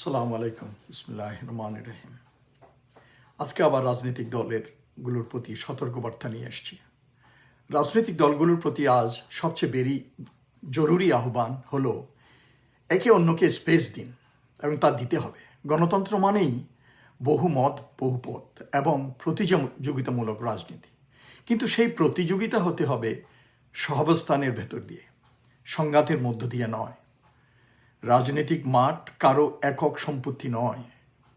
আসসালামু আলাইকুম, বিসমিল্লাহির রহমানির রহিম। আজকে আবার রাজনৈতিক দলগুলোর প্রতি সতর্কবার্তা নিয়ে এসেছি। রাজনৈতিক দলগুলোর প্রতি আজ সবচেয়ে জরুরি আহ্বান হলো একে অন্যকে স্পেস দিন এবং তা দিতে হবে। গণতন্ত্র মানেই বহু মত, বহু পথ এবং প্রতিযোগিতামূলক রাজনীতি, কিন্তু সেই প্রতিযোগিতা হতে হবে সহাবস্থানের ভেতর দিয়ে, সংঘাতের মধ্য দিয়ে নয়। রাজনৈতিক মাঠ কারো একক সম্পত্তি নয়,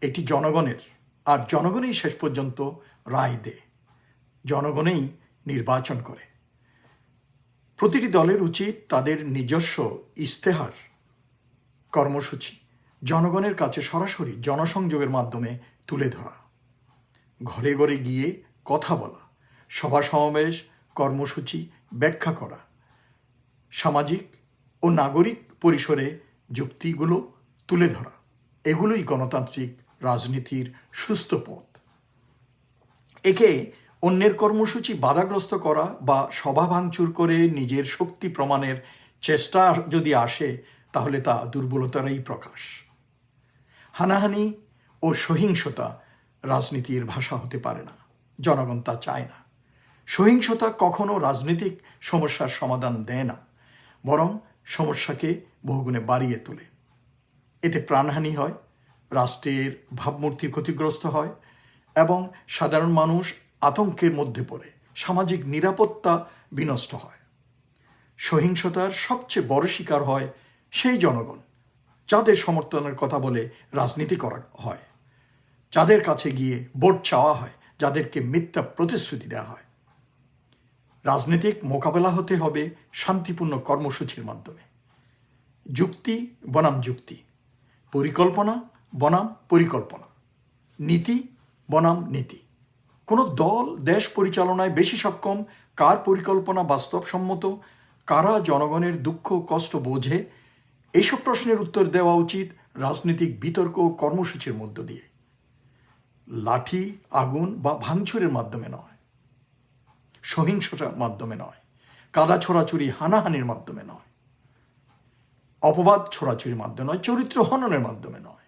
এটি জনগণের, আর জনগণই শেষ পর্যন্ত রায় দেয়, জনগণই নির্বাচন করে। প্রতিটি দলের উচিত তাদের নিজস্ব ইশতেহার, কর্মসূচি জনগণের কাছে সরাসরি জনসংযোগের মাধ্যমে তুলে ধরা, ঘরে ঘরে গিয়ে কথা বলা, সভা সমাবেশ, কর্মসূচি ব্যাখ্যা করা, সামাজিক ও নাগরিক পরিসরে যুক্তিগুলো তুলে ধরা, এগুলোই গণতান্ত্রিক রাজনীতির সুস্থ পথ। একে অন্যের কর্মসূচি বাধাগ্রস্ত করা বা সভা ভাঙচুর করে নিজের শক্তি প্রমাণের চেষ্টা যদি আসে, তাহলে তা দুর্বলতারই প্রকাশ। হানাহানি ও সহিংসতা রাজনীতির ভাষা হতে পারে না, জনগণ তা চায় না। সহিংসতা কখনো রাজনৈতিক সমস্যার সমাধান দেয় না, বরং সমস্যাকে বহুগুণে বাড়িয়ে তোলে। এতে প্রাণহানি হয়, রাষ্ট্রের ভাবমূর্তি ক্ষতিগ্রস্ত হয় এবং সাধারণ মানুষ আতঙ্কের মধ্যে পড়ে, সামাজিক নিরাপত্তা বিনষ্ট হয়। সহিংসতার সবচেয়ে বড় শিকার হয় সেই জনগণ যাদের সমর্থনের কথা বলে রাজনীতি করা হয়, যাদের কাছে গিয়ে ভোট চাওয়া হয়, যাদেরকে মিথ্যা প্রতিশ্রুতি দেওয়া হয়। রাজনৈতিক মোকাবেলা হতে হবে শান্তিপূর্ণ কর্মসূচির মাধ্যমে, যুক্তি বনাম যুক্তি, পরিকল্পনা বনাম পরিকল্পনা, নীতি বনাম নীতি। কোনো দল দেশ পরিচালনায় বেশি সক্ষম, কার পরিকল্পনা বাস্তবসম্মত, কারা জনগণের দুঃখ কষ্ট বোঝে, এইসব প্রশ্নের উত্তর দেওয়া উচিত রাজনৈতিক বিতর্ক কর্মসূচির মধ্য দিয়ে, লাঠি, আগুন বা ভাঙচুরের মাধ্যমে নয়, সহিংসতার মাধ্যমে নয়, কাদা ছোড়াছুরি হানাহানির মাধ্যমে নয়, অপবাদ ছোড়াছুরির মাধ্যমে নয়, চরিত্র হননের মাধ্যমে নয়।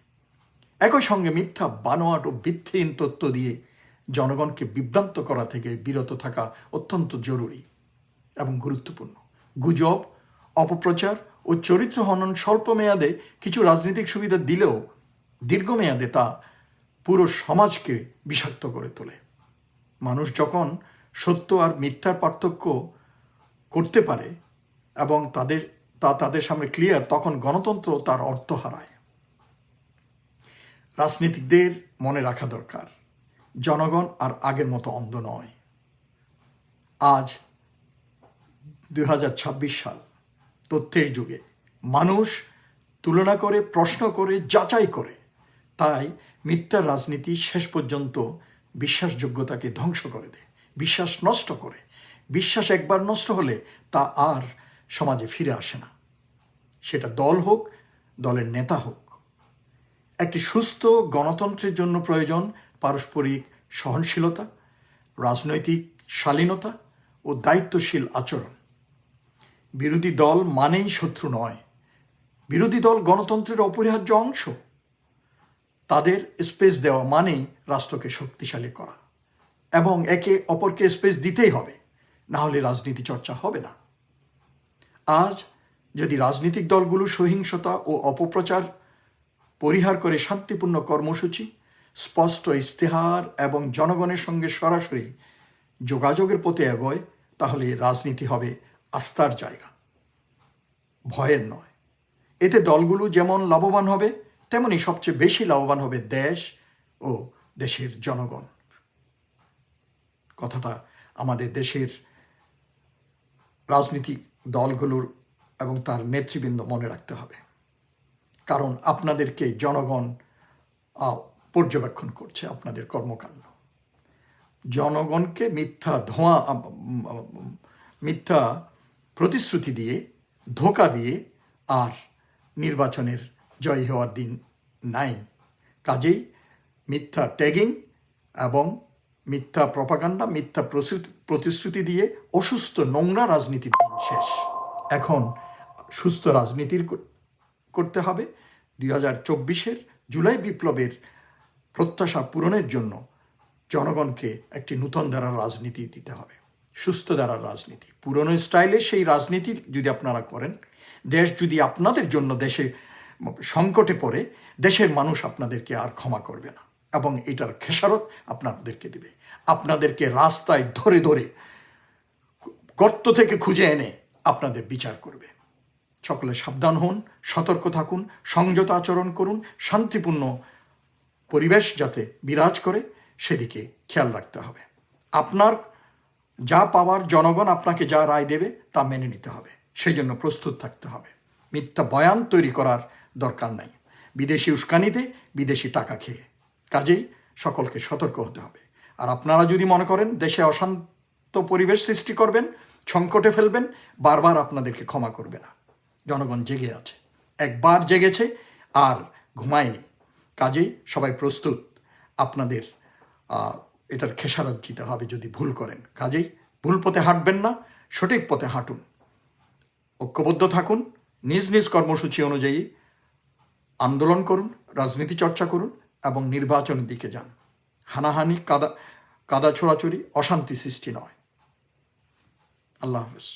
একই সঙ্গে মিথ্যা, বানোয়াট ও ভিত্তিহীন তথ্য দিয়ে জনগণকে বিভ্রান্ত করা থেকে বিরত থাকা অত্যন্ত জরুরি এবং গুরুত্বপূর্ণ। গুজব, অপপ্রচার ও চরিত্র হনন স্বল্প মেয়াদে কিছু রাজনৈতিক সুবিধা দিলেও দীর্ঘমেয়াদে তা পুরো সমাজকে বিষাক্ত করে তোলে। মানুষ যখন সত্য আর মিথ্যার পার্থক্য করতে পারে এবং তাদের সামনে ক্লিয়ার, তখন গণতন্ত্র তার অর্থ হারায়। রাজনীতিকদের মনে রাখা দরকার, জনগণ আর আগের মতো অন্ধ নয়। আজ 2026 সাল, তথ্যের যুগে মানুষ তুলনা করে, প্রশ্ন করে, যাচাই করে। তাই মিথ্যার রাজনীতি শেষ পর্যন্ত বিশ্বাসযোগ্যতাকে ধ্বংস করে দেয়, বিশ্বাস নষ্ট করে। বিশ্বাস একবার নষ্ট হলে তা আর সমাজে ফিরে আসে না, সেটা দল হোক, দলের নেতা হোক। একটি সুস্থ গণতন্ত্রের জন্য প্রয়োজন পারস্পরিক সহনশীলতা, রাজনৈতিক শালীনতা ও দায়িত্বশীল আচরণ। বিরোধী দল মানেই শত্রু নয়, বিরোধী দল গণতন্ত্রের অপরিহার্য অংশ। তাদের স্পেস দেওয়া মানেই রাষ্ট্রকে শক্তিশালী করা, এবং একে অপরকে স্পেস দিতেই হবে, না হলে রাজনীতি চর্চা হবে না। আজ যদি রাজনৈতিক দলগুলো সহিংসতা ও অপপ্রচার পরিহার করে শান্তিপূর্ণ কর্মসূচি, স্পষ্ট ইশতেহার এবং জনগণের সঙ্গে সরাসরি যোগাযোগের পথে এগোয়, তাহলে রাজনীতি হবে আস্থার জায়গা, ভয়ের নয়। এতে দলগুলো যেমন লাভবান হবে, তেমনি সবচেয়ে বেশি লাভবান হবে দেশ ও দেশের জনগণ। কথাটা আমাদের দেশের রাজনৈতিক দলগুলোর এবং তার নেতৃবৃন্দ মনে রাখতে হবে, কারণ আপনাদেরকে জনগণ পর্যবেক্ষণ করছে, আপনাদের কর্মকাণ্ড। জনগণকে মিথ্যা প্রতিশ্রুতি দিয়ে, ধোঁকা দিয়ে আর নির্বাচনের জয় হওয়ার দিন নাই। কাজেই মিথ্যা ট্যাগিং এবং মিথ্যা প্রপাগান্ডা, মিথ্যা প্রতিশ্রুতি দিয়ে অসুস্থ নোংরা রাজনীতির দিন শেষ। এখন সুস্থ রাজনীতির করতে হবে। 2024-এর জুলাই বিপ্লবের প্রত্যাশা পূরণের জন্য জনগণকে একটি নূতন ধারার রাজনীতি দিতে হবে, সুস্থ ধারার রাজনীতি। পুরনো স্টাইলে সেই রাজনীতি যদি আপনারা করেন, দেশ যদি আপনাদের জন্য দেশে সংকটে পড়ে, দেশের মানুষ আপনাদেরকে আর ক্ষমা করবে না এবং এটার খেসারত আপনাদেরকে দেবে। আপনাদেরকে রাস্তায় ধরে ধরে গর্ত থেকে খুঁজে এনে আপনাদের বিচার করবে। সকলে সাবধান হন, সতর্ক থাকুন, সংযত আচরণ করুন, শান্তিপূর্ণ পরিবেশ যাতে বিরাজ করে সেদিকে খেয়াল রাখতে হবে। আপনার যা পাওয়ার, জনগণ আপনাকে যা রায় দেবে তা মেনে নিতে হবে, সেই জন্য প্রস্তুত থাকতে হবে। মিথ্যা বয়ান তৈরি করার দরকার নাই, বিদেশি উস্কানিতে, বিদেশি টাকা খেয়ে। কাজেই সকলকে সতর্ক হতে হবে। আর আপনারা যদি মনে করেন দেশে অশান্ত পরিবেশ সৃষ্টি করবেন, সংকটে ফেলবেন, বারবার আপনাদেরকে ক্ষমা করবে না। জনগণ জেগে আছে, একবার জেগেছে আর ঘুমায়নি। কাজেই সবাই প্রস্তুত, আপনাদের এটার খেসারত দিতে হবে যদি ভুল করেন। কাজেই ভুল পথে হাঁটবেন না, সঠিক পথে হাঁটুন, ঐক্যবদ্ধ থাকুন, নিজ নিজ কর্মসূচি অনুযায়ী আন্দোলন করুন, রাজনীতি চর্চা করুন এবং নির্বাচনের দিকে যান। হানাহানি, কাদা ছোড়াছড়ি, অশান্তি সৃষ্টি নয়। আল্লাহ হাফেজ।